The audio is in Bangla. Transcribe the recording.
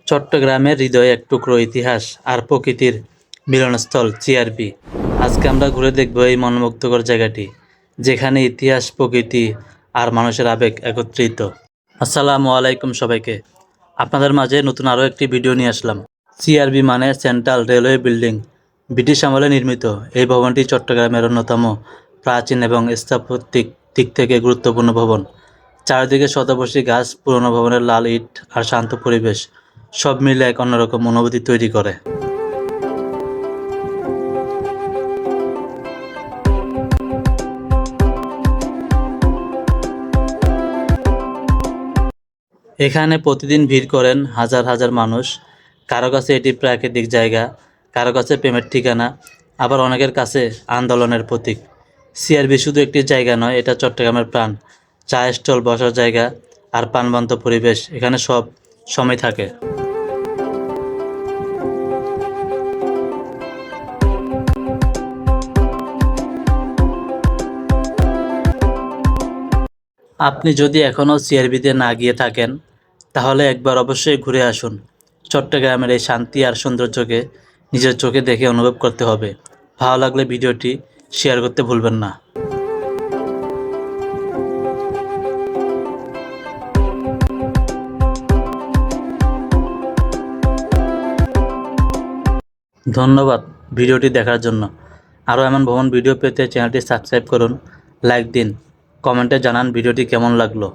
চট্টগ্রামের হৃদয়ে এক টুকরো ইতিহাস আর প্রকৃতির মিলনস্থল সিআরবি। আজকে আমরা ঘুরে দেখব এই মনোমুগ্ধকর জায়গাটি, যেখানে ইতিহাস, প্রকৃতি আর মানুষের আবেগ একত্রিত। আসসালামু আলাইকুম সবাইকে। আপনাদের মাঝে নতুন আরও একটি ভিডিও নিয়ে আসলাম। সিআরবি মানে সেন্ট্রাল রেলওয়ে বিল্ডিং। ব্রিটিশ আমলে নির্মিত এই ভবনটি চট্টগ্রামের অন্যতম প্রাচীন এবং স্থাপত্যিক দিক থেকে গুরুত্বপূর্ণ ভবন। চারিদিকে শতবর্ষী গাছ, পুরনো ভবনের লাল ইট আর শান্ত পরিবেশ সব মিলে এক অন্যরকম অনুভূতি তৈরি করে। এখানে প্রতিদিন ভিড় করেন হাজার হাজার মানুষ। কারো কাছে এটি প্রাকৃতিক জায়গা, কারো কাছে প্রেমের ঠিকানা, আবার অনেকের কাছে আন্দোলনের প্রতীক। সিআরবি শুধু একটি জায়গা নয়, এটা চট্টগ্রামের প্রাণ। চা স্টল, বসার জায়গা আর প্রাণবন্ত পরিবেশ এখানে সব সময় থাকে। আপনি যদি এখনও সিআরবিতে না গিয়ে থাকেন, তাহলে একবার অবশ্যই ঘুরে আসুন। চট্টগ্রামের এই শান্তি আর সৌন্দর্যকে নিজের চোখে দেখে অনুভব করতে হবে। ভালো লাগলে ভিডিওটি শেয়ার করতে ভুলবেন না। ধন্যবাদ ভিডিওটি দেখার জন্য। আরও এমন ভ্রমণ ভিডিও পেতে চ্যানেলটি সাবস্ক্রাইব করুন, লাইক দিন, কমেন্টে জানান ভিডিওটি কেমন লাগলো।